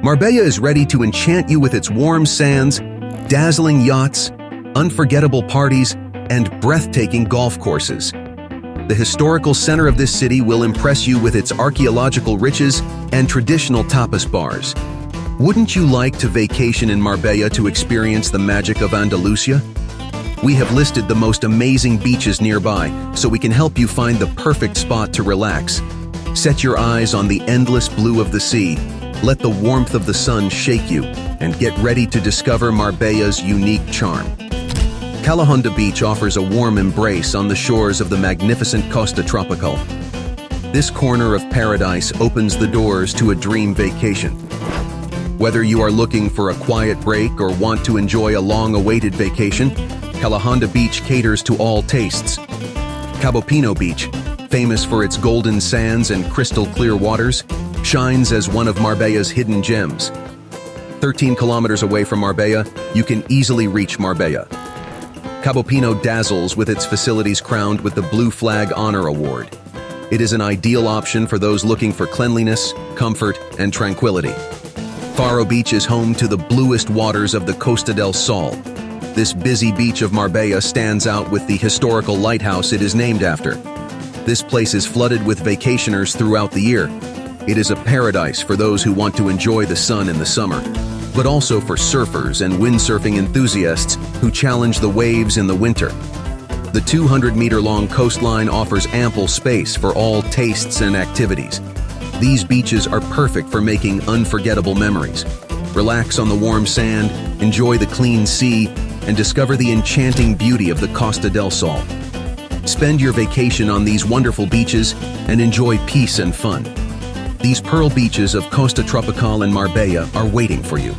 Marbella is ready to enchant you with its warm sands, dazzling yachts, unforgettable parties, and breathtaking golf courses. The historical center of this city will impress you with its archaeological riches and traditional tapas bars. Wouldn't you like to vacation in Marbella to experience the magic of Andalusia? We have listed the most amazing beaches nearby, so we can help you find the perfect spot to relax. Set your eyes on the endless blue of the sea, let the warmth of the sun shake you, and get ready to discover Marbella's unique charm. Calahonda Beach offers a warm embrace on the shores of the magnificent Costa Tropical. This corner of paradise opens the doors to a dream vacation. Whether you are looking for a quiet break or want to enjoy a long-awaited vacation, Calahonda Beach caters to all tastes. Cabo Pino Beach, famous for its golden sands and crystal-clear waters, shines as one of Marbella's hidden gems. 13 kilometers away from Marbella, you can easily reach Marbella. Cabo Pino dazzles with its facilities crowned with the Blue Flag Honor Award. It is an ideal option for those looking for cleanliness, comfort, and tranquility. Faro Beach is home to the bluest waters of the Costa del Sol. This busy beach of Marbella stands out with the historical lighthouse it is named after. This place is flooded with vacationers throughout the year. It is a paradise for those who want to enjoy the sun in the summer, but also for surfers and windsurfing enthusiasts who challenge the waves in the winter. The 200-meter-long coastline offers ample space for all tastes and activities. These beaches are perfect for making unforgettable memories. Relax on the warm sand, enjoy the clean sea, and discover the enchanting beauty of the Costa del Sol. Spend your vacation on these wonderful beaches and enjoy peace and fun. These pearl beaches of Costa Tropical and Marbella are waiting for you.